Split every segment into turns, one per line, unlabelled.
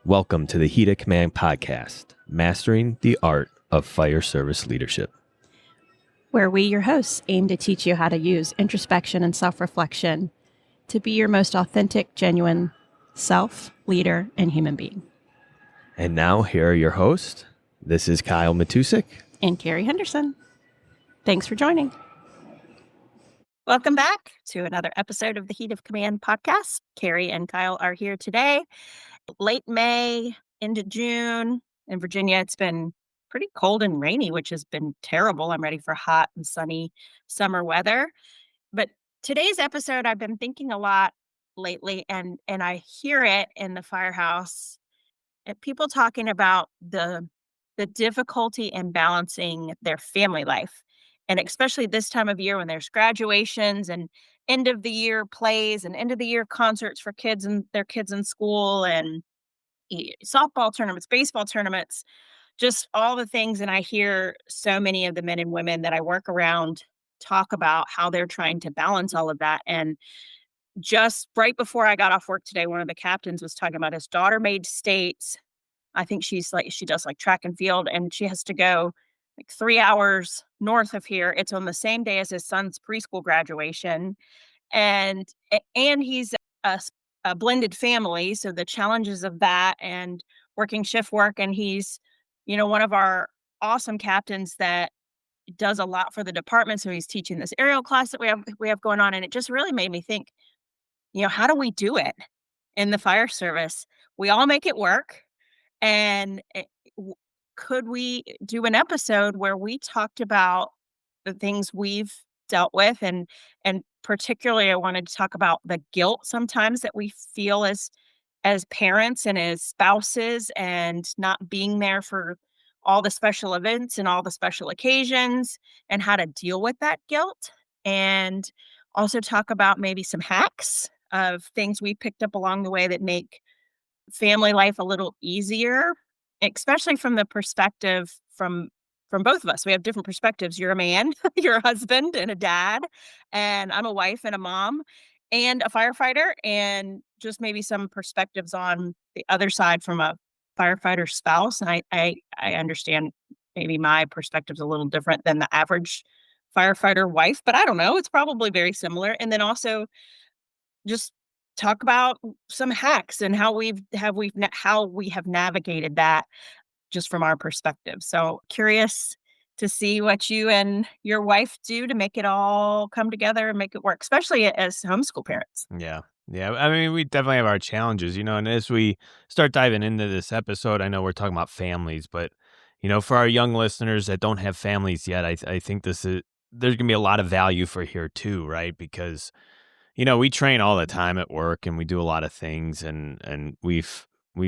Welcome to the Heat of Command podcast, mastering the art of fire service leadership.
Where we, your hosts, aim to teach you how to use introspection and self-reflection to be your most authentic, genuine self, leader, and human being.
And now, here are your hosts. This is Kyle Matusik.
And Kerry Henderson. Thanks for joining.
Welcome back to another episode of the Heat of Command podcast. Kerry and Kyle are here today. Late May into June. In Virginia, it's been pretty cold and rainy, which has been terrible. I'm ready for hot and sunny summer weather. But today's episode, I've been thinking a lot lately, and I hear it in the firehouse. And people talking about the difficulty in balancing their family life. And especially this time of year when there's graduations and end of the year plays and end of the year concerts for kids and their kids in school and softball tournaments, baseball tournaments, just all the things. And I hear so many of the men and women that I work around talk about how they're trying to balance all of that. And just right before I got off work today, one of the captains was talking about his daughter made states. I think she does like track and field, and she has to go like 3 hours north of here. It's on the same day as his son's preschool graduation. And he's a blended family. So the challenges of that and working shift work. And he's, one of our awesome captains that does a lot for the department. So he's teaching this aerial class that we have going on. And it just really made me think, how do we do it in the fire service? We all make it work. And could we do an episode where we talked about the things we've dealt with, and particularly I wanted to talk about the guilt sometimes that we feel as parents and as spouses, and not being there for all the special events and all the special occasions, and how to deal with that guilt, and also talk about maybe some hacks of things we picked up along the way that make family life a little easier, especially from the perspective from both of us. We have different perspectives. You're a man, you're a husband and a dad, and I'm a wife and a mom and a firefighter, and just maybe some perspectives on the other side from a firefighter spouse. And I understand maybe my perspective's a little different than the average firefighter wife, but I don't know. It's probably very similar. And then also just talk about some hacks and how we have navigated that just from our perspective. So curious to see what you and your wife do to make it all come together and make it work, especially as homeschool parents.
Yeah. I mean, we definitely have our challenges, and as we start diving into this episode, I know we're talking about families, but, for our young listeners that don't have families yet, I think there's going to be a lot of value for here too, right? Because we train all the time at work, and we do a lot of things, and we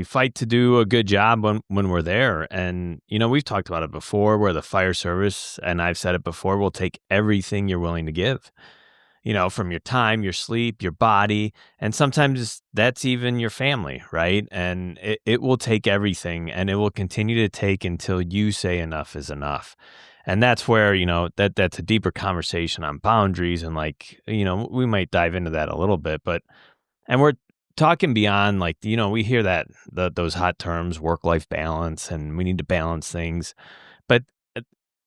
fight to do a good job when we're there. And, we've talked about it before, where the fire service, and I've said it before, will take everything you're willing to give, from your time, your sleep, your body, and sometimes that's even your family, right? And it will take everything, and it will continue to take until you say enough is enough. And that's where, that's a deeper conversation on boundaries. And we might dive into that a little bit, and we're talking beyond we hear that those hot terms, work-life balance, and we need to balance things. But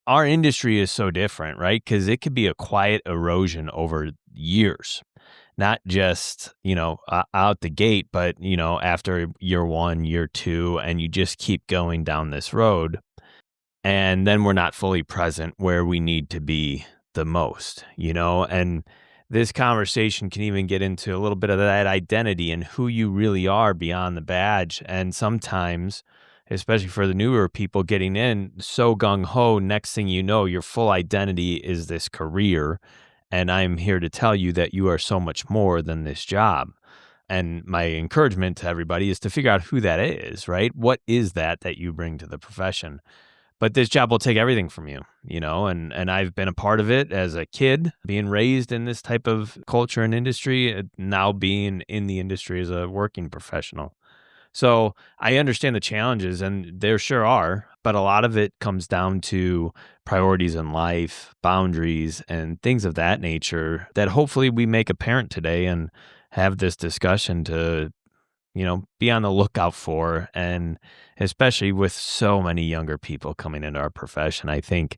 our industry is so different, right? Because it could be a quiet erosion over years, not just, out the gate, but, after year 1, year 2, and you just keep going down this road. And then we're not fully present where we need to be the most, and this conversation can even get into a little bit of that identity and who you really are beyond the badge. And sometimes, especially for the newer people getting in, so gung-ho, next thing you know, your full identity is this career. And I'm here to tell you that you are so much more than this job. And my encouragement to everybody is to figure out who that is, right? What is that you bring to the profession? But this job will take everything from you, and I've been a part of it as a kid, being raised in this type of culture and industry, now being in the industry as a working professional. So I understand the challenges, and there sure are, but a lot of it comes down to priorities in life, boundaries, and things of that nature that hopefully we make apparent today and have this discussion to be on the lookout for. And especially with so many younger people coming into our profession, I think,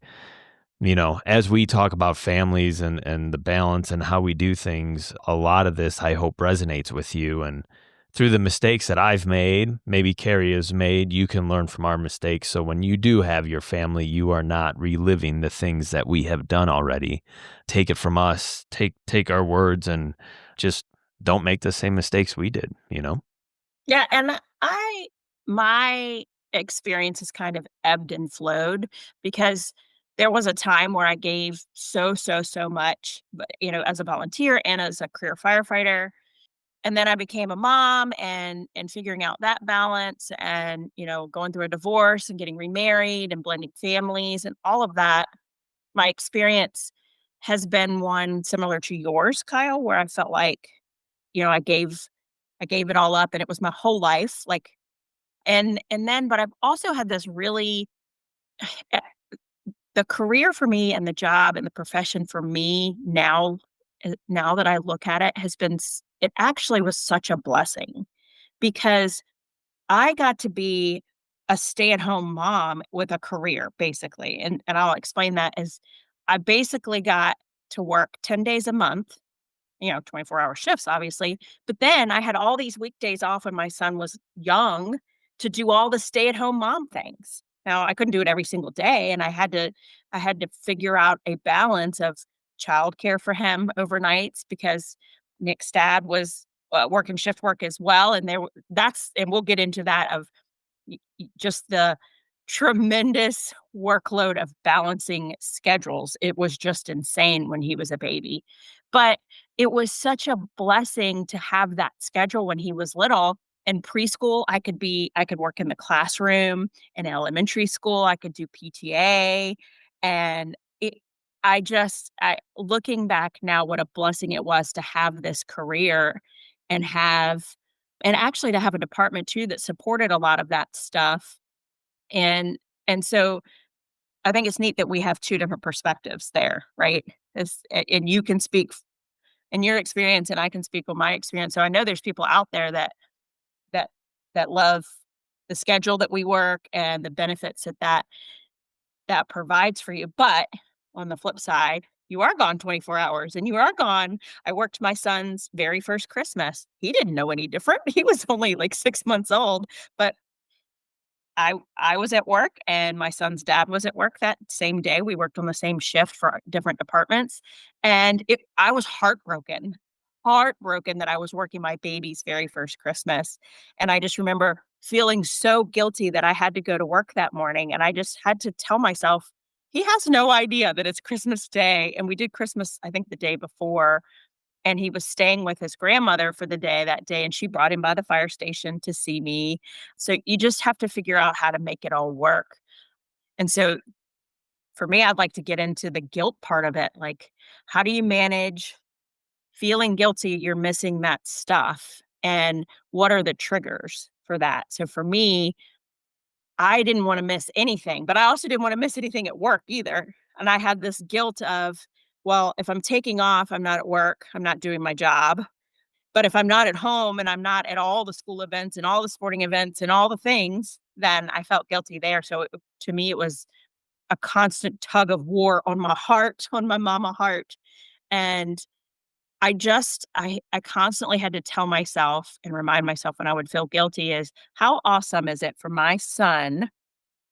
as we talk about families and the balance and how we do things, a lot of this I hope resonates with you. And through the mistakes that I've made, maybe Kerry has made, you can learn from our mistakes. So when you do have your family, you are not reliving the things that we have done already. Take it from us, take our words, and just don't make the same mistakes we did.
Yeah, and my experience has kind of ebbed and flowed because there was a time where I gave so, so, so much, but, as a volunteer and as a career firefighter. And then I became a mom and figuring out that balance and, going through a divorce and getting remarried and blending families and all of that. My experience has been one similar to yours, Kyle, where I felt like, I gave it all up and it was my whole life. Like, and then, but I've also had this really, eh, the career for me and the job and the profession for me now, now that I look at it, has been, it actually was such a blessing because I got to be a stay-at-home mom with a career, basically. And I'll explain that as I basically got to work 10 days a month, 24-hour shifts, obviously. But then I had all these weekdays off when my son was young to do all the stay-at-home mom things. Now, I couldn't do it every single day, and I had to figure out a balance of childcare for him overnights because Nick's dad was working shift work as well, and and we'll get into that of just the tremendous workload of balancing schedules. It was just insane when he was a baby. But it was such a blessing to have that schedule when he was little. In preschool, I could work in the classroom. In elementary school, I could do PTA. And looking back now, what a blessing it was to have this career and actually to have a department too that supported a lot of that stuff. And so I think it's neat that we have 2 different perspectives there, right? And you can speak in your experience and I can speak on my experience. So I know there's people out there that that love the schedule that we work and the benefits that provides for you. But on the flip side, you are gone 24 hours and you are gone. I worked my son's very first Christmas. He didn't know any different. He was only like 6 months old, but I was at work and my son's dad was at work that same day. We worked on the same shift for different departments, and I was heartbroken that I was working my baby's very first Christmas, and I just remember feeling so guilty that I had to go to work that morning, and I just had to tell myself, "He has no idea that it's Christmas Day," and we did Christmas, I think, the day before, and he was staying with his grandmother for the day that day, and she brought him by the fire station to see me. So you just have to figure out how to make it all work. And so for me, I'd like to get into the guilt part of it. Like, how do you manage feeling guilty you're missing that stuff? And what are the triggers for that? So for me, I didn't want to miss anything, but I also didn't want to miss anything at work either. And I had this guilt of, well, if I'm taking off, I'm not at work, I'm not doing my job. But if I'm not at home and I'm not at all the school events and all the sporting events and all the things, then I felt guilty there. So to me, it was a constant tug of war on my heart, on my mama heart. And I constantly had to tell myself and remind myself when I would feel guilty is how awesome is it for my son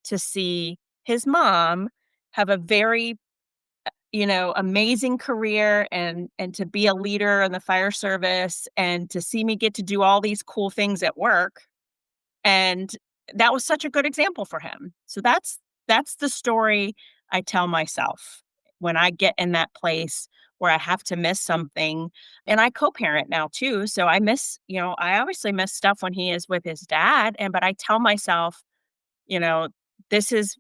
to see his mom have a very amazing career and to be a leader in the fire service and to see me get to do all these cool things at work. And that was such a good example for him. So that's the story I tell myself when I get in that place where I have to miss something. And I co-parent now too. So I obviously miss stuff when he is with his dad. But I tell myself, you know, this is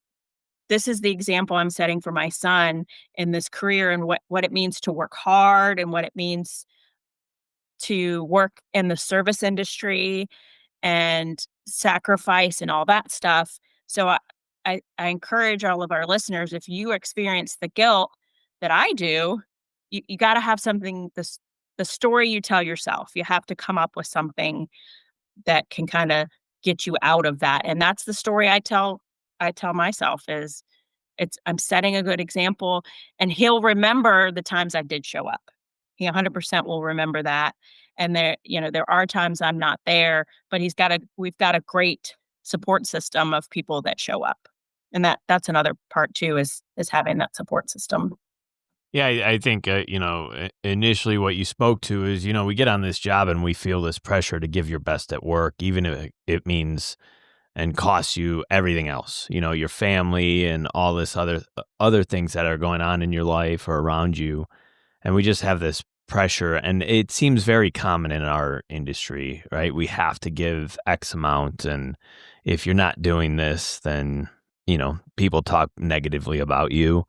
this is the example I'm setting for my son in this career and what it means to work hard and what it means to work in the service industry and sacrifice and all that stuff. So I encourage all of our listeners, if you experience the guilt that I do, you got to have something, the story you tell yourself. You have to come up with something that can kind of get you out of that. And that's the story I tell myself is I'm setting a good example, and he'll remember the times I did show up. He 100% will remember that. And there are times I'm not there, but we've got a great support system of people that show up. And that's another part too is having that support system.
Yeah, I think, initially what you spoke to is, we get on this job and we feel this pressure to give your best at work, even if it means and costs you everything else, your family and all this other things that are going on in your life or around you. And we just have this pressure, and it seems very common in our industry, right? We have to give X amount, and if you're not doing this, then, people talk negatively about you.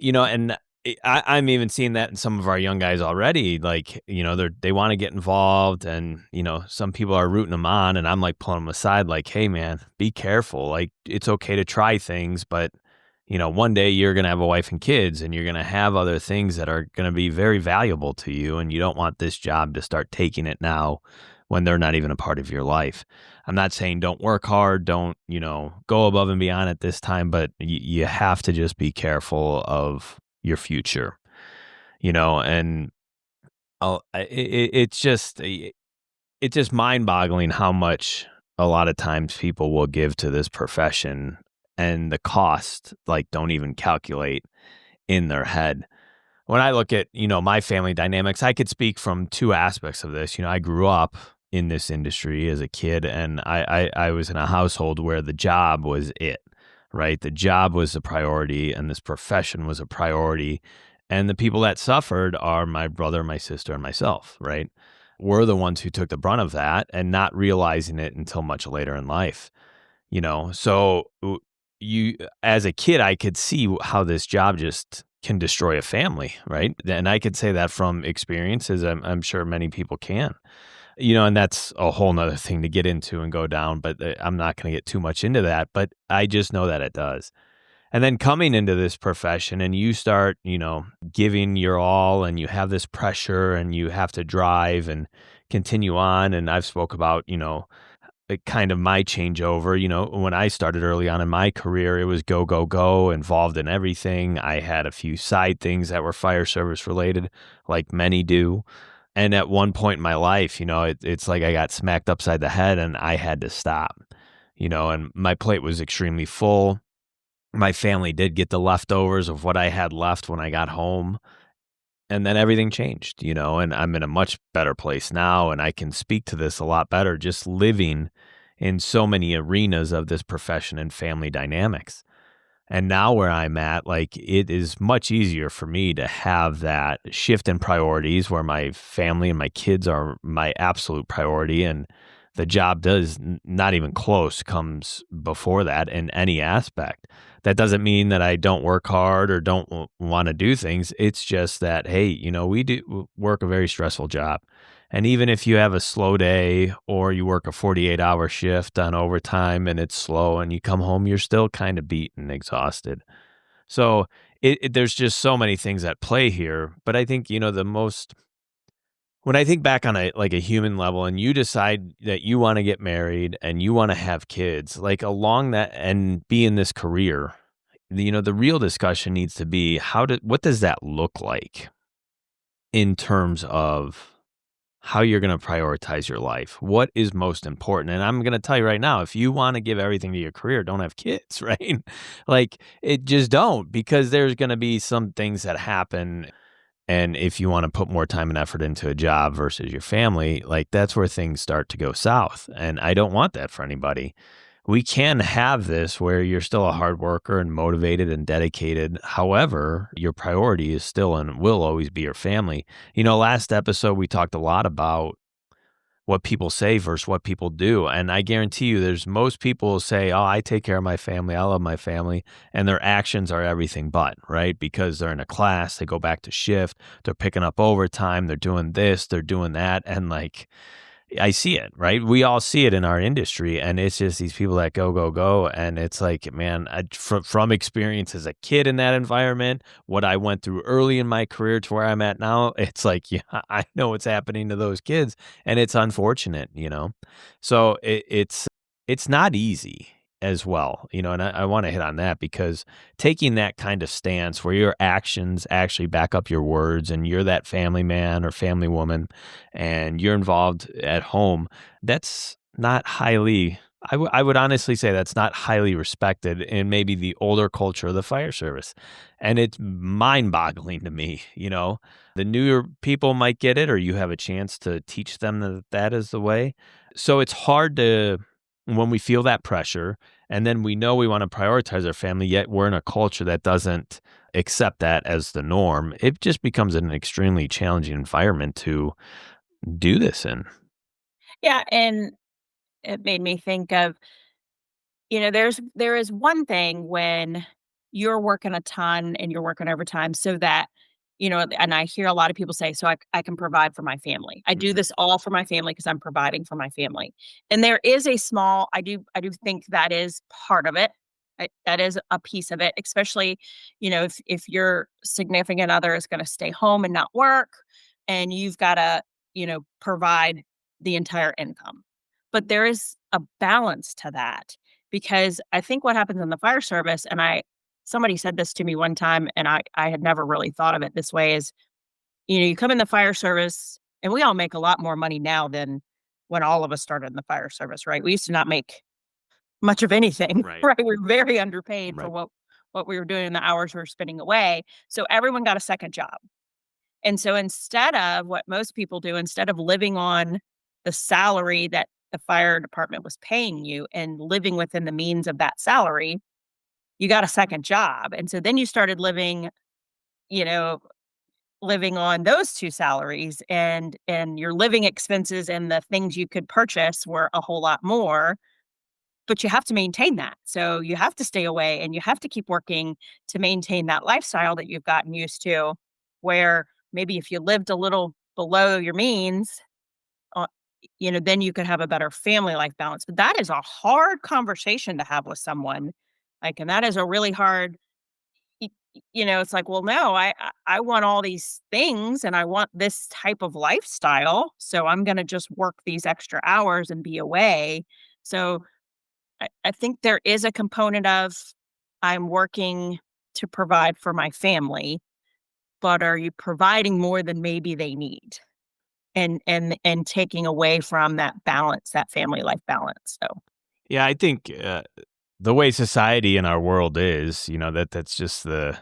And I'm even seeing that in some of our young guys already. Like, they want to get involved, and some people are rooting them on, and I'm like pulling them aside, like, hey man, be careful. Like, it's okay to try things, but one day you're gonna have a wife and kids, and you're gonna have other things that are gonna be very valuable to you, and you don't want this job to start taking it now when they're not even a part of your life. I'm not saying don't work hard, don't, go above and beyond at this time, but you have to just be careful of your future, and it's just mind-boggling how much a lot of times people will give to this profession, and the cost, like, don't even calculate in their head. When I look at, my family dynamics, I could speak from two aspects of this. I grew up in this industry as a kid, and I was in a household where the job was it, right? The job was a priority, and this profession was a priority. And the people that suffered are my brother, my sister, and myself, right? We're the ones who took the brunt of that and not realizing it until much later in life, So you, as a kid, I could see how this job just can destroy a family, right? And I could say that from experiences. I'm sure many people can. And that's a whole nother thing to get into and go down, but I'm not going to get too much into that, but I just know that it does. And then coming into this profession and you start, giving your all, and you have this pressure and you have to drive and continue on. And I've spoke about, kind of my changeover, when I started early on in my career, it was go, go, go, involved in everything. I had a few side things that were fire service related, like many do. And at one point in my life, it's like I got smacked upside the head and I had to stop, and my plate was extremely full. My family did get the leftovers of what I had left when I got home. And then everything changed, and I'm in a much better place now. And I can speak to this a lot better just living in so many arenas of this profession and family dynamics. And now where I'm at, like, it is much easier for me to have that shift in priorities where my family and my kids are my absolute priority. And the job does not even close comes before that in any aspect. That doesn't mean that I don't work hard or don't want to do things. It's just that, hey, we do work a very stressful job. And even if you have a slow day or you work a 48-hour shift on overtime and it's slow and you come home, you're still kind of beat and exhausted. So there's just so many things at play here. But I think, when I think back on a human level, and you decide that you want to get married and you want to have kids, like, along that and be in this career, the real discussion needs to be what does that look like in terms of how you're going to prioritize your life? What is most important? And I'm going to tell you right now, if you want to give everything to your career, don't have kids, right? Like, it just don't, because there's going to be some things that happen. And if you want to put more time and effort into a job versus your family, like, that's where things start to go south. And I don't want that for anybody. We can have this where you're still a hard worker and motivated and dedicated. However, your priority is still and will always be your family. Last episode, we talked a lot about what people say versus what people do. And I guarantee you there's most people say, oh, I take care of my family, I love my family, and their actions are everything but, right? Because they're in a class, they go back to shift, they're picking up overtime, they're doing this, they're doing that. And like, I see it, right? We all see it in our industry, and it's just these people that go, go, go, and it's like, man, from experience as a kid in that environment, what I went through early in my career to where I'm at now, it's like, yeah, I know what's happening to those kids, and it's unfortunate, So it's not easy as well, and I want to hit on that because taking that kind of stance where your actions actually back up your words and you're that family man or family woman and you're involved at home, that's not highly, I would honestly say that's not highly respected in maybe the older culture of the fire service. And it's mind boggling to me, the newer people might get it or you have a chance to teach them that that is the way. So it's hard to, when we feel that pressure and then we know we want to prioritize our family, yet we're in a culture that doesn't accept that as the norm, it just becomes an extremely challenging environment to do this in.
Yeah, and it made me think of, there is one thing when you're working a ton and you're working overtime so that, and I hear a lot of people say, so I can provide for my family. I do
Mhm.
this all for my family because I'm providing for my family. And there is a small, I do think that is part of it. That is a piece of it, especially, if your significant other is going to stay home and not work and you've got to, provide the entire income. But there is a balance to that because I think what happens in the fire service, and somebody said this to me one time, and I had never really thought of it this way, is, you come in the fire service, and we all make a lot more money now than when all of us started in the fire service, right? We used to not make much of anything,
Right.
right? We're very underpaid for
Right.
what we were doing and the hours we were spending away. So everyone got a second job. And so instead of what most people do, instead of living on the salary that the fire department was paying you and living within the means of that salary, you got a second job. And so then you started you know, living on those 2 salaries and your living expenses and the things you could purchase were a whole lot more, but you have to maintain that. So you have to stay away and you have to keep working to maintain that lifestyle that you've gotten used to, where maybe if you lived a little below your means, uh, then you could have a better family life balance. But that is a hard conversation to have with someone. Like, and that is a really hard, it's like, well, no, I want all these things and I want this type of lifestyle. So I'm going to just work these extra hours and be away. So I think there is a component of I'm working to provide for my family, but are you providing more than maybe they need? And taking away from that balance, that family life balance. So
Yeah, I think the way society in our world is, that's just the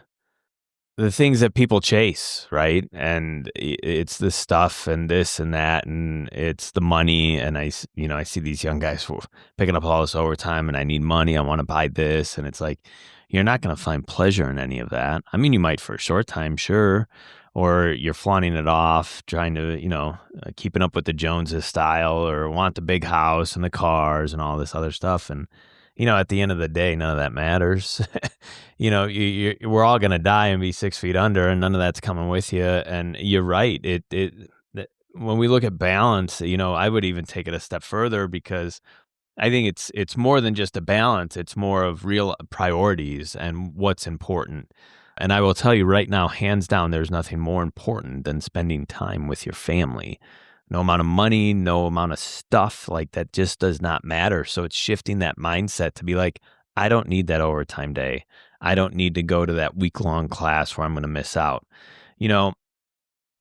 things that people chase, right? And it's the stuff and this and that, and it's the money. And I see these young guys picking up all this overtime, and I need money. I want to buy this, and it's like you're not going to find pleasure in any of that. I mean, you might for a short time, sure, or you're flaunting it off, trying to, keeping up with the Joneses style, or want the big house and the cars and all this other stuff, and at the end of the day, none of that matters. We're all gonna die and be 6 feet under, and none of that's coming with you. And you're right. When we look at balance, I would even take it a step further because I think it's more than just a balance. It's more of real priorities and what's important. And I will tell you right now, hands down, there's nothing more important than spending time with your family. No amount of money, no amount of stuff like that just does not matter. So it's shifting that mindset to be like, I don't need that overtime day. I don't need to go to that week-long class where I'm going to miss out. You know,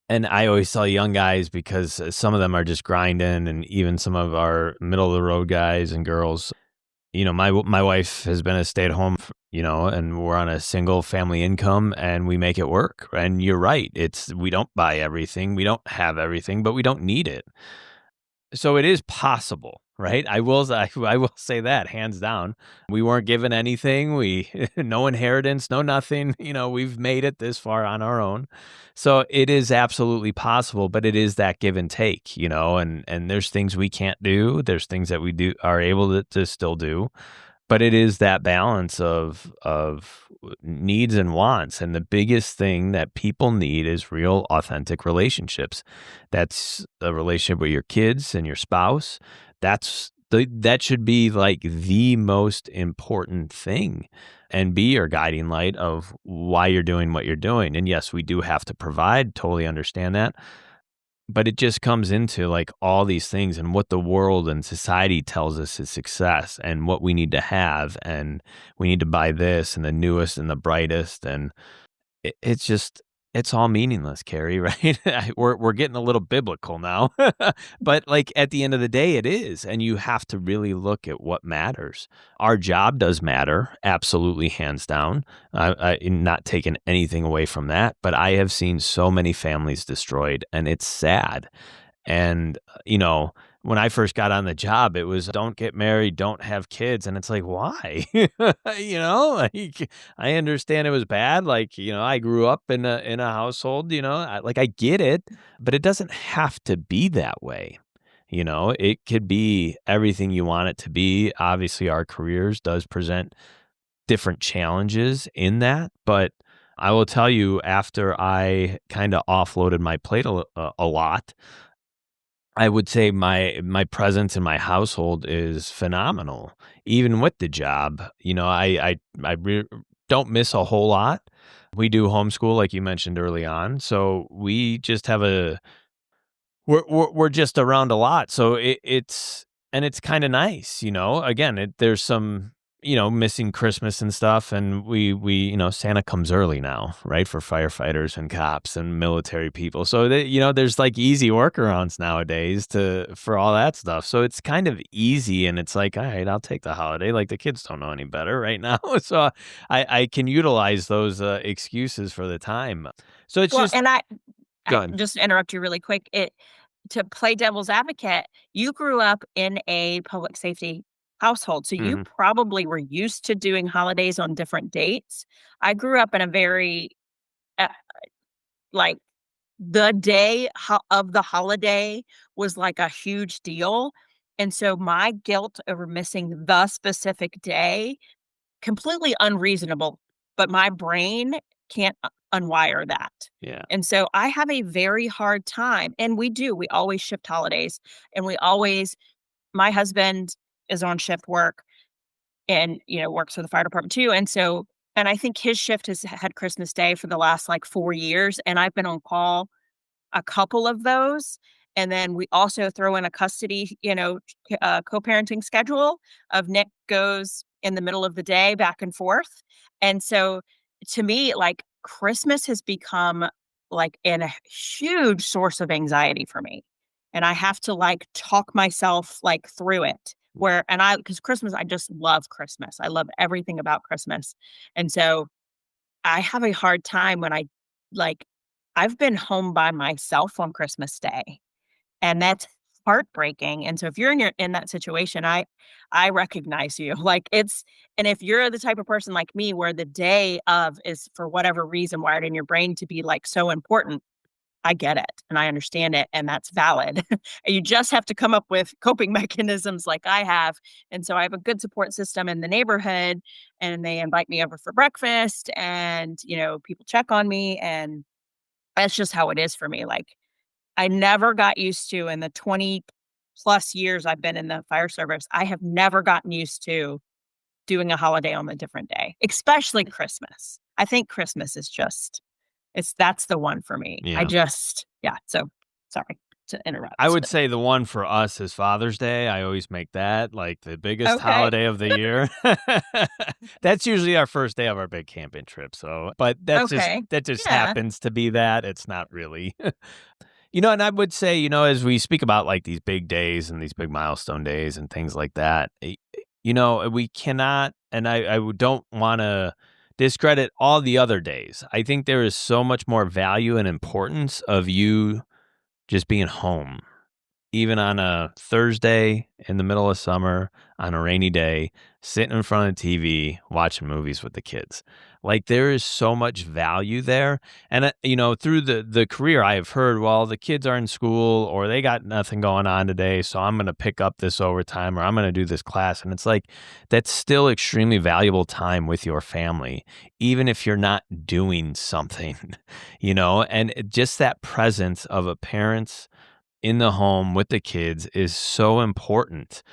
and I always tell young guys because some of them are just grinding and even some of our middle of the road guys and girls, my wife has been a stay-at-home, and we're on a single family income and we make it work. And you're right. We don't buy everything. We don't have everything, but we don't need it. So it is possible, right? I will say that hands down. We weren't given anything. No inheritance, no nothing. We've made it this far on our own. So it is absolutely possible, but it is that give and take, and there's things we can't do. There's things that we are able to still do. But it is that balance of needs and wants, and the biggest thing that people need is real, authentic relationships. That's a relationship with your kids and your spouse. That should be like the most important thing, and be your guiding light of why you're doing what you're doing. And yes, we do have to provide. Totally understand that. But it just comes into like all these things and what the world and society tells us is success and what we need to have. And we need to buy this and the newest and the brightest. And it's just, it's all meaningless, Kerry, right? We're getting a little biblical now, but like at the end of the day, it is, and you have to really look at what matters. Our job does matter, absolutely, hands down. Not taking anything away from that, but I have seen so many families destroyed, and it's sad. And, when I first got on the job, it was don't get married, don't have kids. And it's like, why? Like, I understand it was bad. Like, I grew up in a household, I get it, but it doesn't have to be that way. It could be everything you want it to be. Obviously, our careers does present different challenges in that, but I will tell you, after I kind of offloaded my plate a lot, I would say my presence in my household is phenomenal, even with the job. I don't miss a whole lot. We do homeschool, like you mentioned early on, so we just have we're just around a lot, so it's kind of nice, Again, there's some missing Christmas and stuff, and we Santa comes early now, right, for firefighters and cops and military people. So there's like easy workarounds nowadays for all that stuff. So it's kind of easy, and it's like, all right, I'll take the holiday. Like the kids don't know any better right now, so I can utilize those excuses for the time. So it's
Well,
just
and I
go ahead.
just to interrupt you really quick. To play devil's advocate, you grew up in a public safety household, so you
Mhm.
probably were used to doing holidays on different dates. I grew up in a very, uh, like, the day of the holiday was like a huge deal, and so my guilt over missing the specific day, completely unreasonable, but my brain can't unwire that.
Yeah.
And so I have a very hard time, and we always shift holidays, and my husband is on shift work and, works for the fire department too. And I think his shift has had Christmas Day for the last like 4 years. And I've been on call a couple of those, and then we also throw in a custody, co-parenting schedule of Nick goes in the middle of the day back and forth. And so to me, like, Christmas has become like a huge source of anxiety for me. And I have to like talk myself like through it because Christmas, I just love Christmas. I love everything about Christmas. And so I have a hard time when like, I've been home by myself on Christmas Day, and that's heartbreaking. And so if you're in that situation, I recognize you. And if you're the type of person like me where the day of is for whatever reason wired in your brain to be like so important, I get it and I understand it, and that's valid. You just have to come up with coping mechanisms like I have. And so I have a good support system in the neighborhood, and they invite me over for breakfast, and people check on me, and that's just how it is for me. Like, I never got used to, in the 20 plus years I've been in the fire service, I have never gotten used to doing a holiday on a different day, especially Christmas. I think Christmas is just that's the one for me.
Yeah.
Yeah, so sorry to
I
interrupt.
would say the one for us is Father's Day. I always make that like the biggest
Okay.
holiday of the year. That's usually our first day of our big camping trip. So, but
Okay.
that just
Yeah.
happens to be that. It's not really. And I would say, as we speak about like these big days and these big milestone days and things like that, we cannot, and don't want to discredit all the other days. I think there is so much more value and importance of you just being home, even on a Thursday in the middle of summer, on a rainy day, sitting in front of the TV, watching movies with the kids. Like, there is so much value there. And, through the career, I have heard, well, the kids are in school or they got nothing going on today, so I'm going to pick up this overtime or I'm going to do this class. And it's like, that's still extremely valuable time with your family, even if you're not doing something, and just that presence of a parent's in the home with the kids is so important.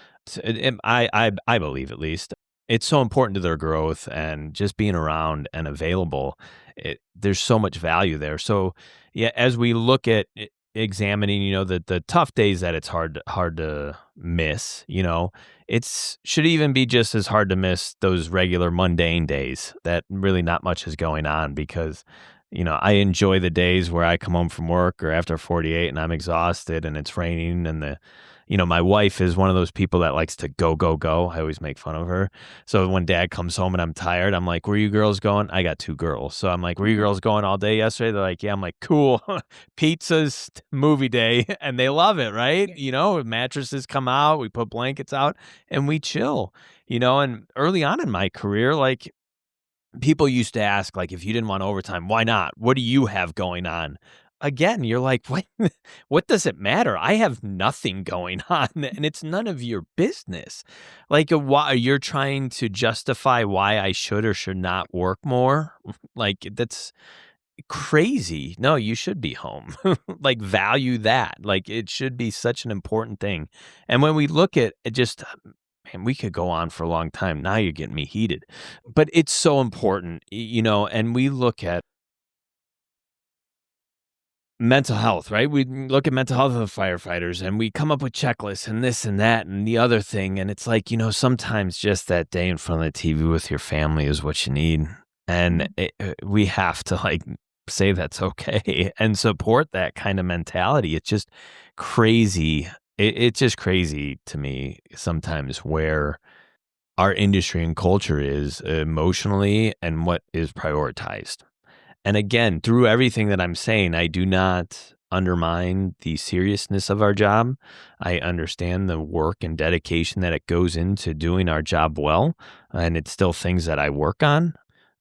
I believe, at least, it's so important to their growth and just being around and available. There's so much value there. So yeah, as we look at examining, the tough days that it's hard to miss, it's should even be just as hard to miss those regular mundane days that really not much is going on because I enjoy the days where I come home from work or after 48 and I'm exhausted and it's raining and my wife is one of those people that likes to go, go, go. I always make fun of her. So when dad comes home and I'm tired, I'm like, where you girls going? I got 2 girls. So I'm like, were you girls going all day yesterday? They're like, yeah. I'm like, cool. Pizza's movie day. And they love it, right? Mattresses come out, we put blankets out and we chill, and early on in my career, like, people used to ask, like, if you didn't want overtime, why not? What do you have going on? Again, you're like, what? What does it matter? I have nothing going on, and it's none of your business. Like, why you're trying to justify why I should or should not work more? Like, that's crazy. No, you should be home. Like, value that. Like, it should be such an important thing. And when we look at it, just man, we could go on for a long time. Now you're getting me heated. But it's so important, and we look at mental health, right? We look at mental health of the firefighters and we come up with checklists and this and that and the other thing. And it's like, sometimes just that day in front of the TV with your family is what you need. And we have to, like, say that's okay and support that kind of mentality. It's just crazy. It's just crazy to me sometimes where our industry and culture is emotionally and what is prioritized. And again, through everything that I'm saying, I do not undermine the seriousness of our job. I understand the work and dedication that it goes into doing our job well, and it's still things that I work on.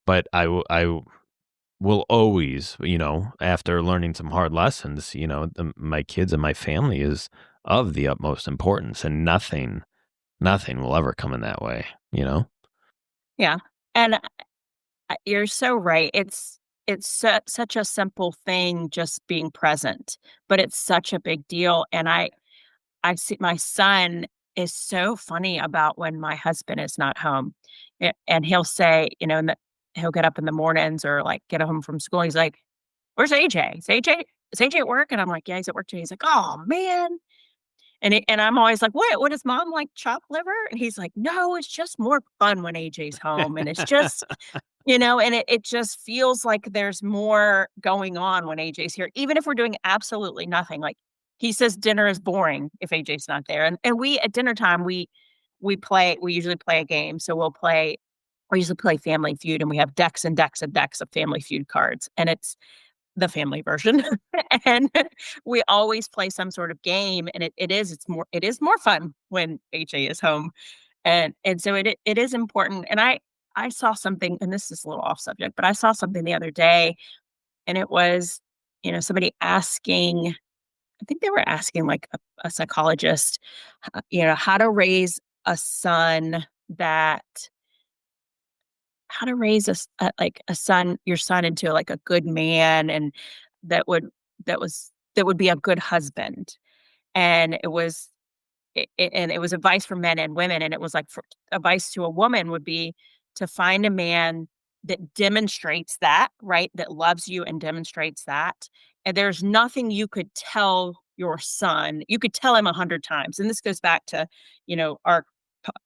But I will always, after learning some hard lessons, my kids and my family is of the utmost importance, and nothing will ever come in that way.
Yeah. And you're so right. It's such a simple thing, just being present, but it's such a big deal. And I see my son is so funny about when my husband is not home, and he'll say, he'll get up in the mornings or like get home from school. He's like, "Where's AJ? Is AJ at work?" And I'm like, "Yeah, he's at work today." He's like, "Oh man." And I'm always like, "What? What does mom like chopped liver?" And he's like, "No, it's just more fun when AJ's home." And it's just, and it just feels like there's more going on when AJ's here, even if we're doing absolutely nothing. Like, he says dinner is boring if AJ's not there. And we at dinner time, we usually play a game. So we usually play Family Feud, and we have decks and decks and decks of Family Feud cards. And it's the family version. And we always play some sort of game. And it is more fun when AJ is home. And so it is important. And I saw something, and this is a little off subject, but I saw something the other day, and it was, somebody asking, I think they were asking like a psychologist, how to raise a son that, how to raise like a son, your son into like a good man, and that would, that would be a good husband. And it was advice for men and women, and it was like, for advice to a woman would be to find a man that demonstrates that, right? That loves you and demonstrates that. And there's nothing you could tell your son. You could tell him 100 times. And this goes back to,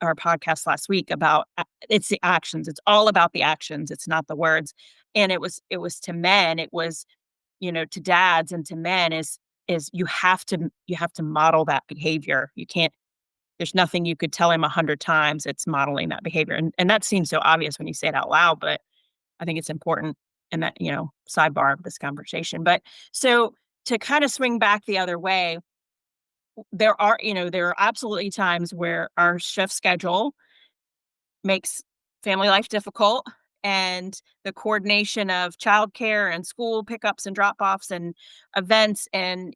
our podcast last week about it's the actions. It's all about the actions. It's not the words. And it was to men. It was, to dads and to men is you have to model that behavior. You can't, there's nothing you could tell him 100 times. It's modeling that behavior. And that seems so obvious when you say it out loud, but I think it's important in that, sidebar of this conversation. But so to kind of swing back the other way, there are absolutely times where our shift schedule makes family life difficult, and the coordination of childcare and school pickups and drop-offs and events, and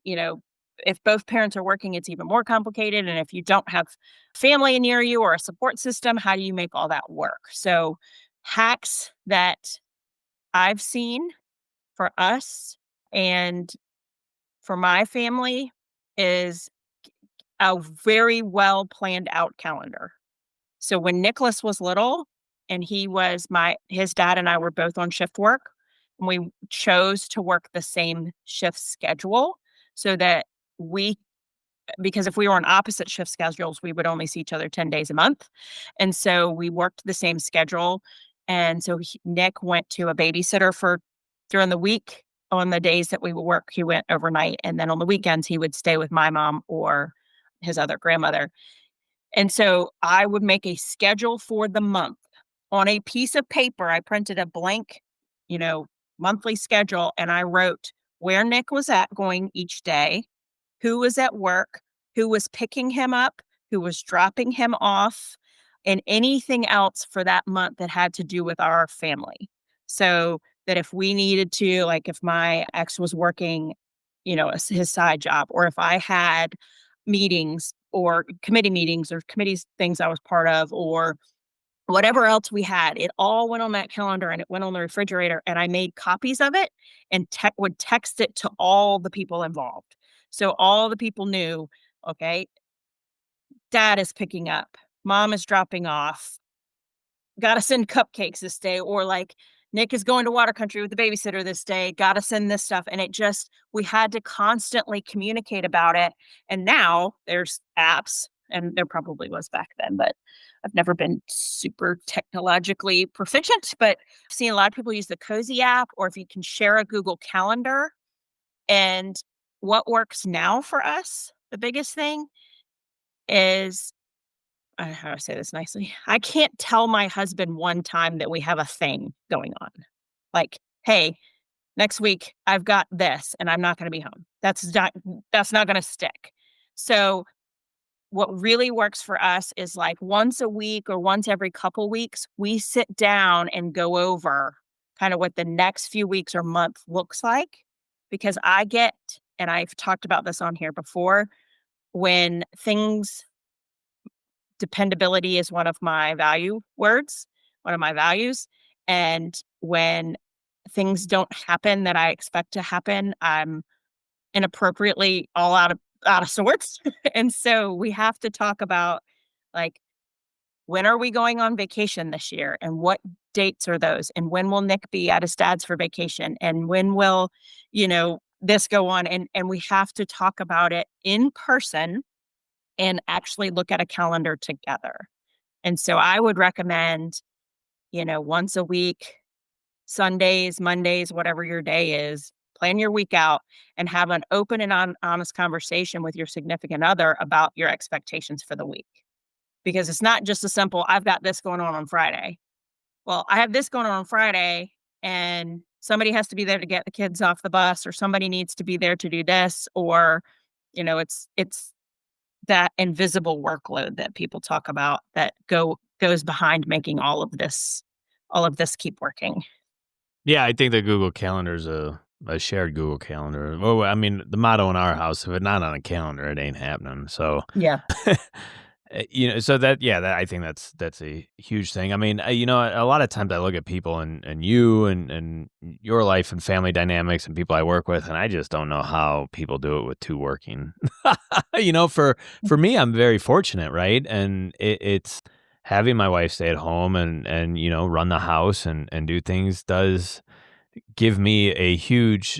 if both parents are working, it's even more complicated, and if you don't have family near you or a support system, how do you make all that work? So hacks that I've seen for us and for my family is a very well planned out calendar. So when Nicholas was little and his dad and I were both on shift work, and we chose to work the same shift schedule so that we because if we were on opposite shift schedules, we would only see each other 10 days a month. And so we worked the same schedule. And so Nick went to a babysitter for during the week. On the days that we would work, he went overnight. And then on the weekends, he would stay with my mom or his other grandmother. And so I would make a schedule for the month on a piece of paper. I printed a blank, you know, monthly schedule, and I wrote where Nick was at going each day, who was at work, who was picking him up, who was dropping him off, and anything else for that month that had to do with our family. So that if we needed to, like if my ex was working, his side job, or if I had meetings or committee meetings or committees things I was part of, or whatever else we had, it all went on that calendar and it went on the refrigerator, and I made copies of it and would text it to all the people involved. So all the people knew, okay, dad is picking up, mom is dropping off, gotta send cupcakes this day, or like Nick is going to water country with the babysitter this day, gotta send this stuff. And we had to constantly communicate about it. And now there's apps, and there probably was back then, but I've never been super technologically proficient. But I've seen a lot of people use the Cozy app, or if you can share a Google Calendar. And what works now for us, the biggest thing is, how do I say this nicely? I can't tell my husband one time that we have a thing going on. Like, hey, next week I've got this and I'm not going to be home. That's not going to stick. So what really works for us is like once a week or once every couple weeks, we sit down and go over kind of what the next few weeks or month looks like. Because and I've talked about this on here before, when dependability is one of my one of my values. And when things don't happen that I expect to happen, I'm inappropriately all out of sorts. And so we have to talk about, like, when are we going on vacation this year, and what dates are those, and when will Nick be at his dad's for vacation, and when will this go on, and we have to talk about it in person and actually look at a calendar together. And so I would recommend, once a week, Sundays, Mondays, whatever your day is, plan your week out and have an open and honest conversation with your significant other about your expectations for the week. Because it's not just a simple, I've got this going on Friday. Well, I have this going on Friday, and somebody has to be there to get the kids off the bus, or somebody needs to be there to do this, or, it's that invisible workload that people talk about that goes behind making all of this keep working.
Yeah, I think the Google Calendar is a shared Google Calendar. Well, I mean, the motto in our house, if it's not on a calendar, it ain't happening. So,
Yeah.
so I think that's a huge thing. I mean, a lot of times I look at people and you and your life and family dynamics and people I work with, and I just don't know how people do it with two working. For me, I'm very fortunate, right? And it's having my wife stay at home and run the house and do things does give me a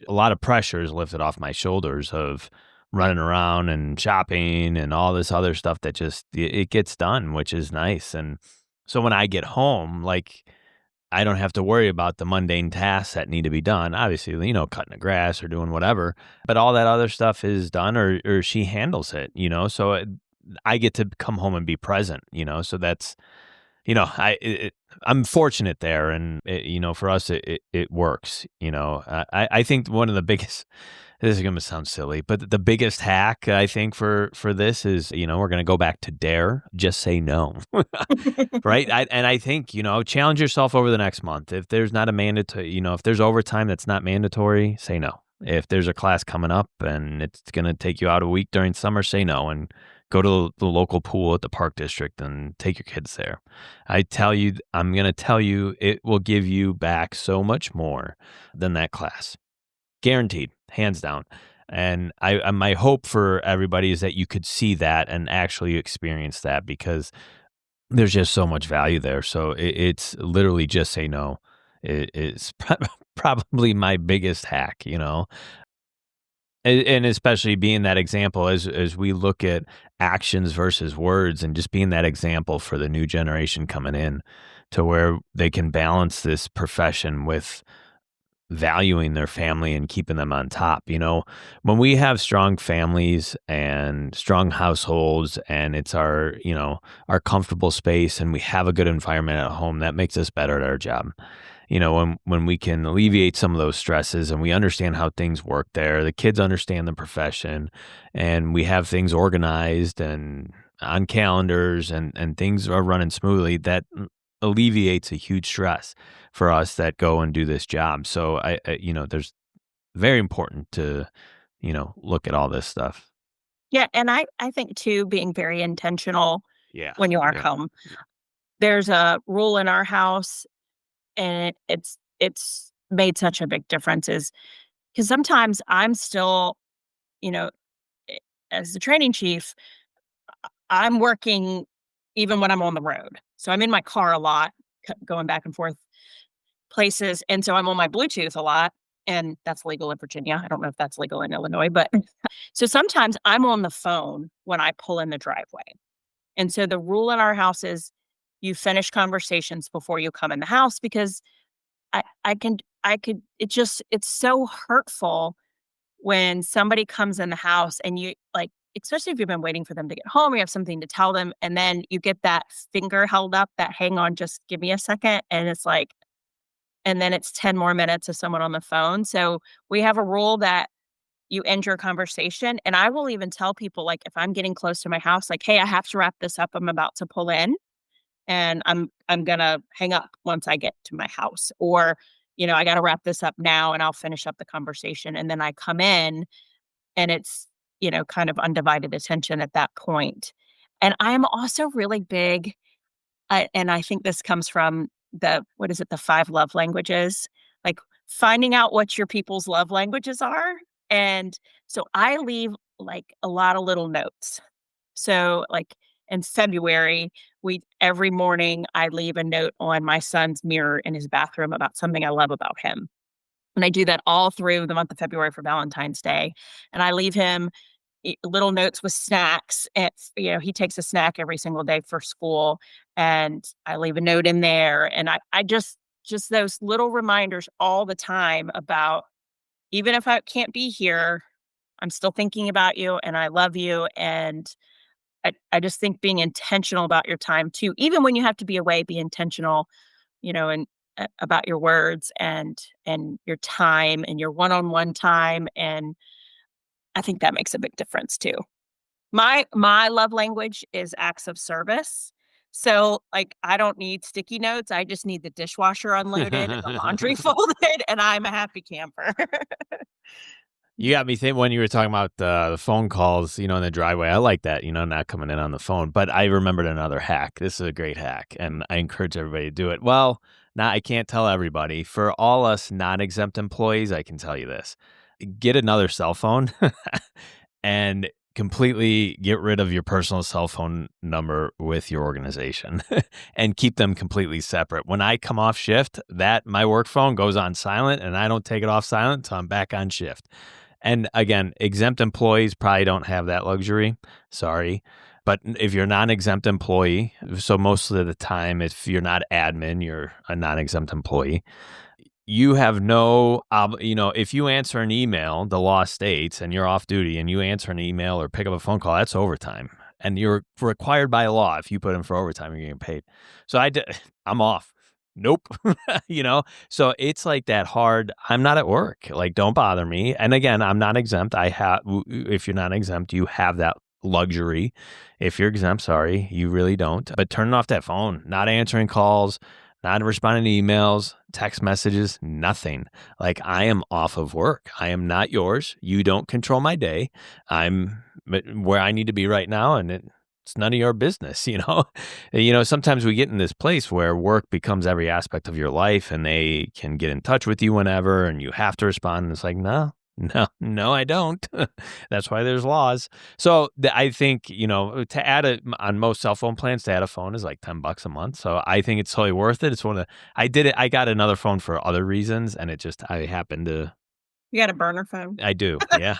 lot of pressure is lifted off my shoulders of running around and shopping and all this other stuff that just it gets done, which is nice. And so when I get home, like, I don't have to worry about the mundane tasks that need to be done. Obviously, cutting the grass or doing whatever, but all that other stuff is done, or she handles it, so I get to come home and be present, so that's, I'm fortunate there. And for us, it works. I think one of the biggest this is going to sound silly, but the biggest hack I think for this is, we're going to go back to dare, just say no. Right? I think, challenge yourself over the next month. If there's not a mandatory, if there's overtime that's not mandatory, say no. If there's a class coming up and it's going to take you out a week during summer, say no and go to the local pool at the park district and take your kids there. I'm going to tell you, it will give you back so much more than that class. Guaranteed, hands down. And my hope for everybody is that you could see that and actually experience that, because there's just so much value there. So it's literally just say no. It's probably my biggest hack, and especially being that example as we look at actions versus words, and just being that example for the new generation coming in, to where they can balance this profession with valuing their family and keeping them on top. When we have strong families and strong households, and it's our comfortable space, and we have a good environment at home, that makes us better at our job. When we can alleviate some of those stresses and we understand how things work there, the kids understand the profession, and we have things organized and on calendars, and things are running smoothly, that alleviates a huge stress for us that go and do this job. So there's very important to, look at all this stuff.
Yeah, and I think too, being very intentional
Yeah.
when you are
Yeah.
home. There's a rule in our house, and it's made such a big difference, is because sometimes I'm still, you know, eh, as the training chief, I'm working even when I'm on the road. So I'm in my car a lot, going back and forth places, and so I'm on my Bluetooth a lot, and that's legal in Virginia. I don't know if that's legal in Illinois, but so sometimes I'm on the phone when I pull in the driveway. And so the rule in our house is you finish conversations before you come in the house, because I could it's so hurtful when somebody comes in the house and you like, especially if you've been waiting for them to get home, you have something to tell them, and then you get that finger held up, that hang on, just give me a second. And it's like, and then it's 10 more minutes of someone on the phone. So we have a rule that you end your conversation. And I will even tell people, like, if I'm getting close to my house, like, hey, I have to wrap this up. I'm about to pull in, and I'm gonna hang up once I get to my house. Or, I gotta wrap this up now, and I'll finish up the conversation. And then I come in, and it's, kind of undivided attention at that point. And I am also really big, and I think this comes from what is it, the 5 love languages? Like, finding out what your people's love languages are. And so I leave, like, a lot of little notes. So, like, in February, every morning I leave a note on my son's mirror in his bathroom about something I love about him. And I do that all through the month of February for Valentine's Day. And I leave him little notes with snacks. And, he takes a snack every single day for school. And I leave a note in there. And I just those little reminders all the time about, even if I can't be here, I'm still thinking about you and I love you. And I just think being intentional about your time too, even when you have to be away, be intentional, and about your words and your time and your one-on-one time. And I think that makes a big difference too. My love language is acts of service. So, like, I don't need sticky notes. I just need the dishwasher unloaded and the laundry folded, and I'm a happy camper.
You got me thinking when you were talking about the phone calls, in the driveway. I like that, not coming in on the phone. But I remembered another hack. This is a great hack, and I encourage everybody to do it. Well, now I can't tell everybody. For all us non-exempt employees, I can tell you this. Get another cell phone and completely get rid of your personal cell phone number with your organization and keep them completely separate. When I come off shift, my work phone goes on silent, and I don't take it off silent until I'm back on shift. And again, exempt employees probably don't have that luxury. Sorry. But if you're a non-exempt employee, so most of the time, if you're not admin, you're a non-exempt employee, you have no, if you answer an email, the law states, and you're off duty and you answer an email or pick up a phone call, that's overtime. And you're required by law. If you put in for overtime, you're getting paid. So I'm off. Nope. You know? So it's like that hard, I'm not at work. Like, don't bother me. And again, I'm not exempt. If you're not exempt, you have that luxury. If you're exempt, sorry, you really don't. But turning off that phone, not answering calls, not responding to emails, text messages, nothing. Like, I am off of work. I am not yours. You don't control my day. I'm where I need to be right now. And it's none of your business, you know? Sometimes we get in this place where work becomes every aspect of your life and they can get in touch with you whenever and you have to respond. And it's like, no, no, no, I don't. That's why there's laws. So I think, to add it on most cell phone plans, to add a phone is like $10 a month. So I think it's totally worth it. It's I did it. I got another phone for other reasons and I happened to.
You got a burner phone?
I do. Yeah,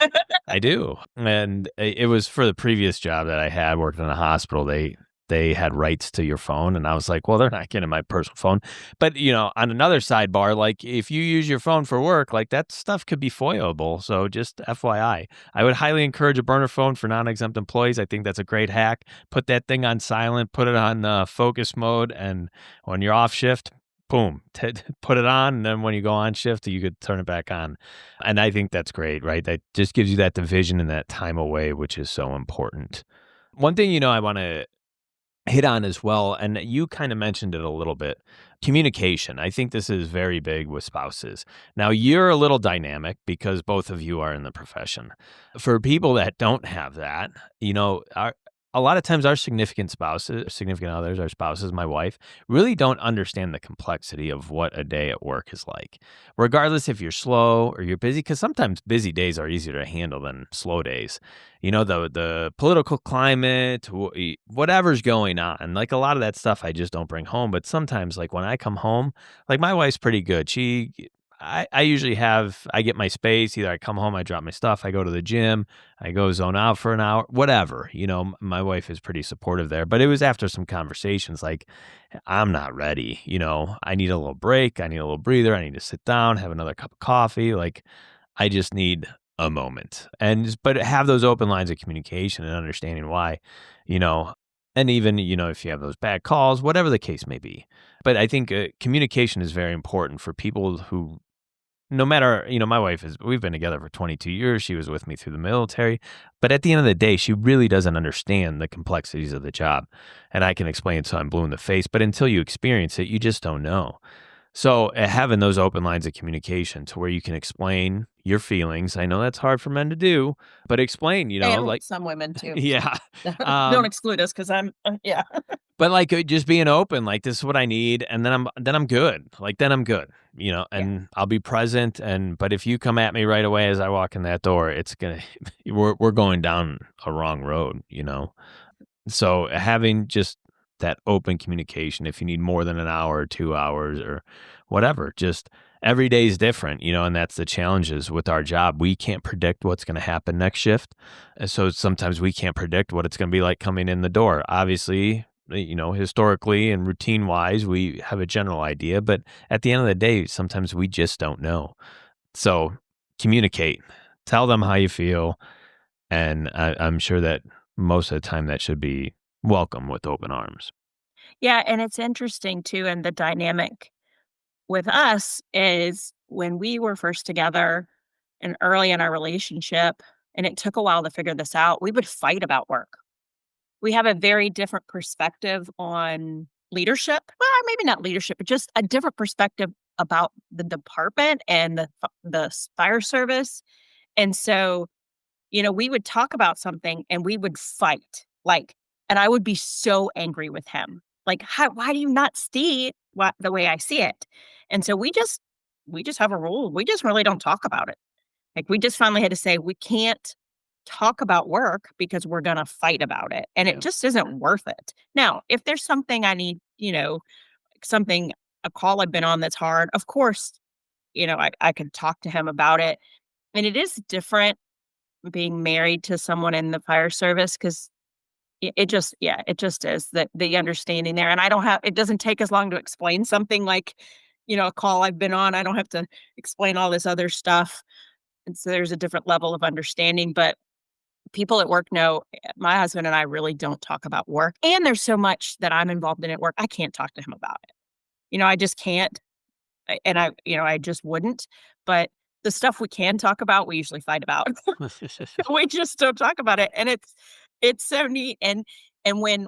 I do. And it was for the previous job that I had working in a hospital. They had rights to your phone. And I was like, well, they're not getting my personal phone. But, on another sidebar, like if you use your phone for work, like that stuff could be foilable. So just FYI, I would highly encourage a burner phone for non-exempt employees. I think that's a great hack. Put that thing on silent, put it on focus mode. And when you're off shift, boom, put it on. And then when you go on shift, you could turn it back on. And I think that's great, right? That just gives you that division and that time away, which is so important. One thing, I want to hit on as well, and you kind of mentioned it a little bit, communication. I think this is very big with spouses. Now, you're a little dynamic because both of you are in the profession. For people that don't have that, a lot of times our significant others, our spouses, my wife, really don't understand the complexity of what a day at work is like. Regardless if you're slow or you're busy, because sometimes busy days are easier to handle than slow days. The political climate, whatever's going on, like a lot of that stuff I just don't bring home. But sometimes, like when I come home, like my wife's pretty good. I usually I get my space. Either I come home, I drop my stuff, I go to the gym, I go zone out for an hour, whatever. My wife is pretty supportive there. But it was after some conversations like, I'm not ready. I need a little break. I need a little breather. I need to sit down, have another cup of coffee. Like, I just need a moment. But have those open lines of communication and understanding why, and even, if you have those bad calls, whatever the case may be. But I think communication is very important for people who, no matter, we've been together for 22 years. She was with me through the military. But at the end of the day, she really doesn't understand the complexities of the job. And I can explain it till I'm blue in the face. But until you experience it, you just don't know. So having those open lines of communication to where you can explain your feelings. I know that's hard for men to do, but explain,
And
like,
some women too.
yeah.
Don't exclude us because I'm, yeah.
But like just being open, like this is what I need, and then I'm good. Like then I'm good, and I'll be present. But if you come at me right away as I walk in that door, it's gonna we're going down a wrong road, So having just that open communication, if you need more than an hour or 2 hours or whatever, just every day is different, and that's the challenges with our job. We can't predict what's going to happen next shift. And so sometimes we can't predict what it's going to be like coming in the door. Obviously, historically and routine wise, we have a general idea, but at the end of the day, sometimes we just don't know. So communicate, tell them how you feel. And I'm sure that most of the time that should be welcome with open arms.
Yeah, and it's interesting too, and the dynamic with us is when we were first together and early in our relationship, and it took a while to figure this out, we would fight about work. We have a very different perspective on leadership. Well, maybe not leadership, but just a different perspective about the department and the fire service. And so, we would talk about something and we would fight. And I would be so angry with him. Like, why do you not see the way I see it? And so we just have a rule. We just really don't talk about it. Like, we just finally had to say, we can't talk about work because we're going to fight about it. And it just isn't worth it. Now, if there's something I need, a call I've been on that's hard, of course, I could talk to him about it. And it is different being married to someone in the fire service because it just is the understanding there. And it doesn't take as long to explain something like, a call I've been on. I don't have to explain all this other stuff. And so there's a different level of understanding. But people at work know my husband and I really don't talk about work. And there's so much that I'm involved in at work. I can't talk to him about it. I just can't, and I just wouldn't. But the stuff we can talk about, we usually fight about. We just don't talk about it, and it's so neat. And when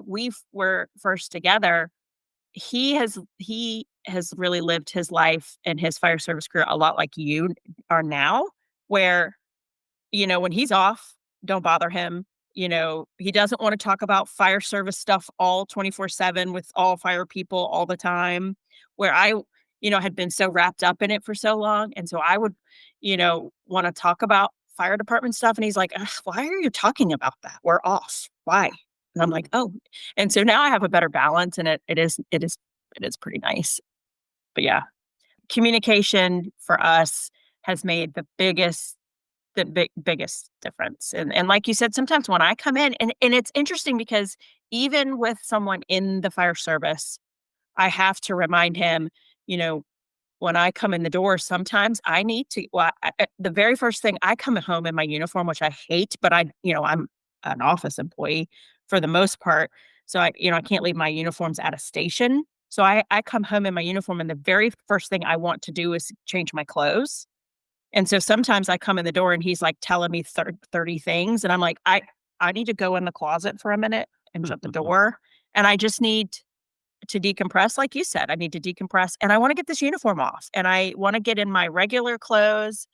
were first together, he has really lived his life and his fire service career a lot like you are now, where when he's off, don't bother him. He doesn't want to talk about fire service stuff all 24/7 with all fire people all the time. Where I had been so wrapped up in it for so long. And so I would, want to talk about fire department stuff. And he's like, "Ugh, why are you talking about that? We're off. Why?" And I'm like, "Oh." And so now I have a better balance, and it is pretty nice. But yeah, communication for us has made the biggest difference. And like you said, sometimes when I come in, and it's interesting because even with someone in the fire service, I have to remind him, you know, when I come in the door, sometimes I need to, well, the very first thing I come home in my uniform, which I hate, but I'm an office employee for the most part. So I can't leave my uniforms at a station. So I come home in my uniform, and the very first thing I want to do is change my clothes. And so sometimes I come in the door and he's like telling me 30 things. And I'm like, I need to go in the closet for a minute and shut the door. And I just need to decompress. Like you said, I need to decompress, and I want to get this uniform off, and I want to get in my regular clothes,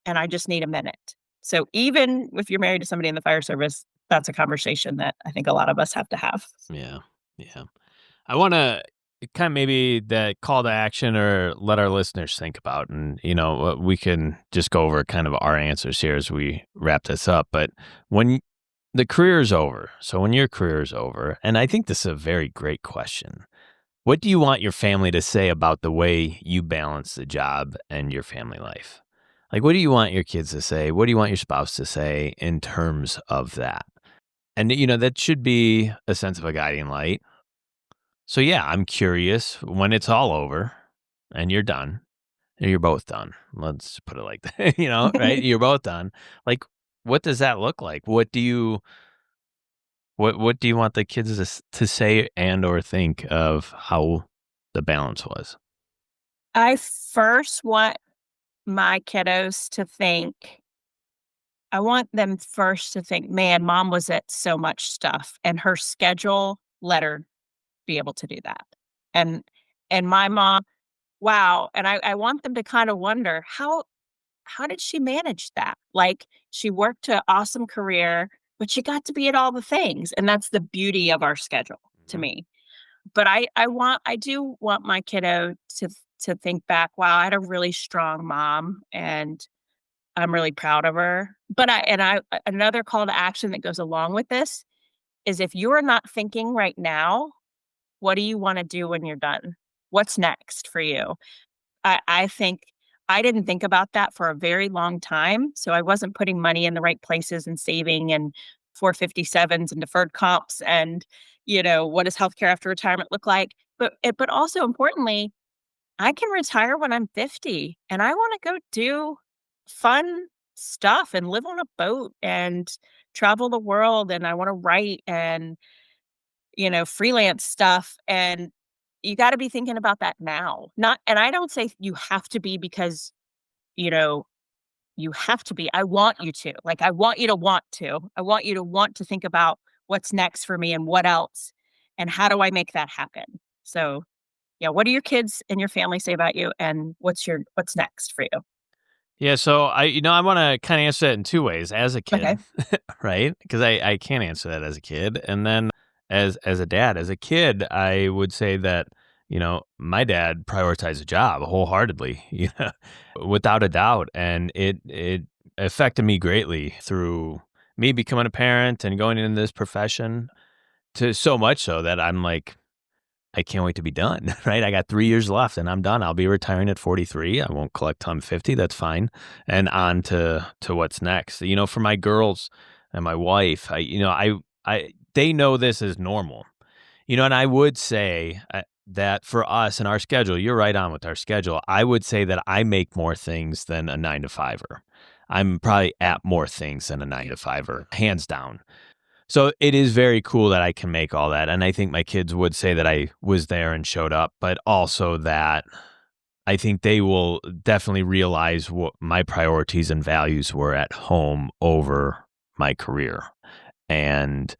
and I just need a minute. So even if you're married to somebody in the fire service, that's a conversation that I think a lot of us have to have.
Yeah. Yeah. I want to kind of maybe that call to action or let our listeners think about. And, we can just go over kind of our answers here as we wrap this up. But when the career is over, so when your career is over, and I think this is a very great question. What do you want your family to say about the way you balance the job and your family life? Like, what do you want your kids to say? What do you want your spouse to say in terms of that? And, that should be a sense of a guiding light. So, yeah, I'm curious when it's all over and you're done, and you're both done. Let's put it like that, right? You're both done. Like, what does that look like? What do you want the kids to say and or think of how the balance was?
I first want my kiddos to think, I want them first to think, man, mom was at so much stuff, and her schedule let her be able to do that. And my mom, wow. And I want them to kind of wonder, how did she manage that? Like, she worked an awesome career, but she got to be at all the things. And that's the beauty of our schedule to
Mhm.
me. But I do want my kiddo to think back, wow, I had a really strong mom, and I'm really proud of her. But another call to action that goes along with this is, if you're not thinking right now, what do you want to do when you're done? What's next for you? I think I didn't think about that for a very long time. So I wasn't putting money in the right places and saving, and 457s and deferred comps, and what does healthcare after retirement look like? But also importantly, I can retire when I'm 50, and I want to go do fun stuff and live on a boat and travel the world, and I want to write and freelance stuff. And you gotta be thinking about that now. Not, and I don't say you have to be, because, you know, you have to be. I want you to. Like, I want you to want to. I want you to want to think about what's next for me and what else, and how do I make that happen? So, yeah, what do your kids and your family say about you, and what's next for you?
Yeah, so I want to kind of answer that in two ways. As a
Okay.
kid, right? Because I can't answer that as a kid, and then as a dad. As a kid, I would say that my dad prioritized a job wholeheartedly, without a doubt, and it affected me greatly through me becoming a parent and going into this profession. To so much so that I'm like, I can't wait to be done, right? I got 3 years left and I'm done. I'll be retiring at 43. I won't collect till I'm 50. That's fine. And on to what's next. For my girls and my wife, they know this is normal. And I would say that for us and our schedule, you're right on with our schedule. I would say that I make more things than a 9 to 5er. I'm probably at more things than a 9 to 5er, hands down. So it is very cool that I can make all that. And I think my kids would say that I was there and showed up, but also that I think they will definitely realize what my priorities and values were at home over my career. And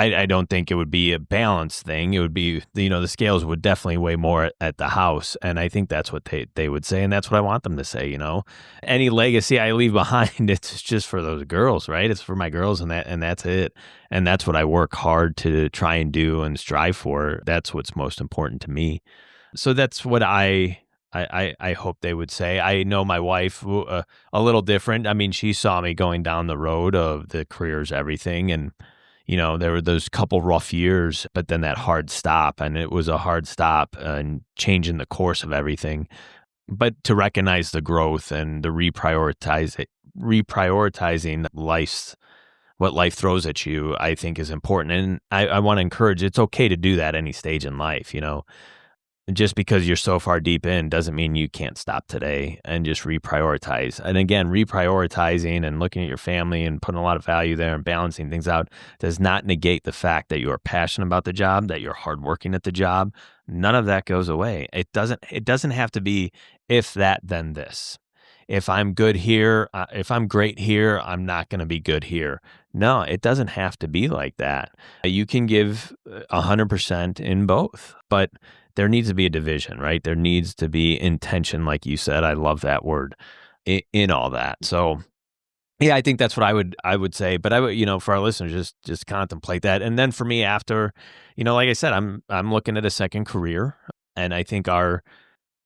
I don't think it would be a balance thing. It would be, the scales would definitely weigh more at the house. And I think that's what they would say. And that's what I want them to say, Any legacy I leave behind, it's just for those girls, right? It's for my girls and that's it. And that's what I work hard to try and do and strive for. That's what's most important to me. So that's what I hope they would say. I know my wife a little different. I mean, she saw me going down the road of the career's everything, and there were those couple rough years, but then that hard stop, and it was a hard stop and changing the course of everything. But to recognize the growth and the reprioritizing what life throws at you, I think is important. And I want to encourage, it's okay to do that any stage in life, Just because you're so far deep in doesn't mean you can't stop today and just reprioritize. And again, reprioritizing and looking at your family and putting a lot of value there and balancing things out does not negate the fact that you are passionate about the job, that you're hardworking at the job. None of that goes away. It doesn't have to be if that, then this. If I'm good here, if I'm great here, I'm not going to be good here. No, it doesn't have to be like that. You can give 100% in both, but there needs to be a division, right? There needs to be intention, like you said. I love that word in all that. So, yeah, I think that's what I would say. But I would, for our listeners, just contemplate that. And then for me, after, like I said, I'm looking at a second career, and I think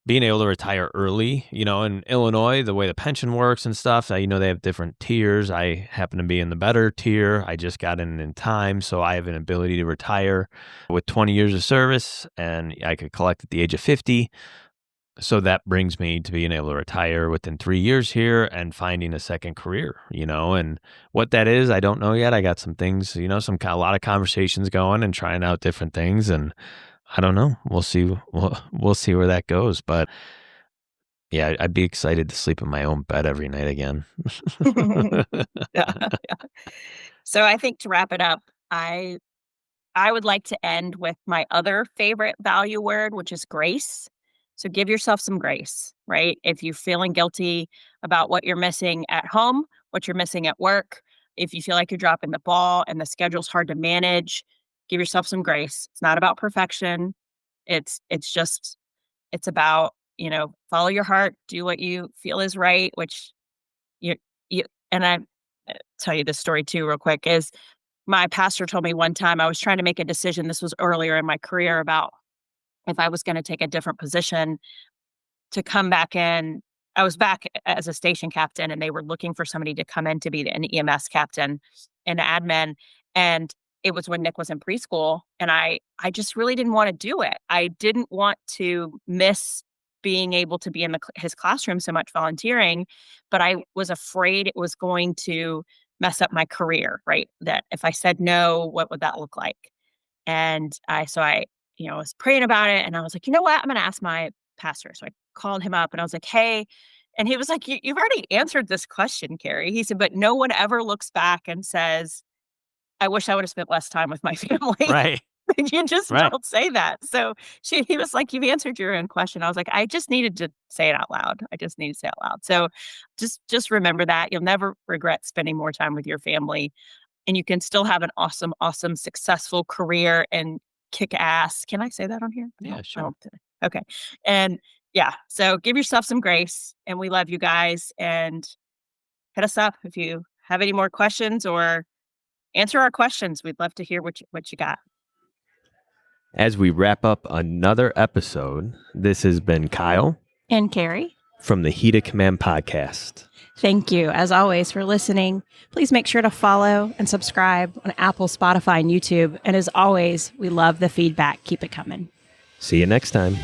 being able to retire early, in Illinois, the way the pension works and stuff, they have different tiers. I happen to be in the better tier. I just got in time, so I have an ability to retire with 20 years of service, and I could collect at the age of 50. So that brings me to being able to retire within 3 years here and finding a second career, and what that is, I don't know yet. I got some things, a lot of conversations going and trying out different things, and I don't know. We'll see. We'll see where that goes. But yeah, I'd be excited to sleep in my own bed every night again.
Yeah. So I think to wrap it up, I would like to end with my other favorite value word, which is grace. So give yourself some grace, right? If you're feeling guilty about what you're missing at home, what you're missing at work, if you feel like you're dropping the ball and the schedule's hard to manage, give yourself some grace. It's not about perfection. It's about, follow your heart, do what you feel is right, which you and I tell you this story too real quick is my pastor told me one time I was trying to make a decision. This was earlier in my career about if I was going to take a different position to come back in. I was back as a station captain, and they were looking for somebody to come in to be an EMS captain and admin. And it was when Nick was in preschool, and I just really didn't want to do it. I didn't want to miss being able to be in his classroom so much volunteering, but I was afraid it was going to mess up my career, right? That if I said no, what would that look like? And I was praying about it, and I was like, you know what? I'm going to ask my pastor. So I called him up and I was like, hey, and he was like, you've already answered this question, Kerry. He said, but no one ever looks back and says, I wish I would have spent less time with my family.
Right.
You just don't say that. So he was like, you've answered your own question. I was like, I just needed to say it out loud. I just need to say it out loud. So just remember that. You'll never regret spending more time with your family, and you can still have an awesome, awesome, successful career and kick ass. Can I say that on here?
Yeah, sure.
Okay. And yeah, so give yourself some grace, and we love you guys, and hit us up if you have any more questions or answer our questions. We'd love to hear what you got.
As we wrap up another episode, this has been Kyle
And Kerry
from the Heat of Command podcast.
Thank you, as always, for listening. Please make sure to follow and subscribe on Apple, Spotify, and YouTube. And as always, we love the feedback. Keep it coming.
See you next time.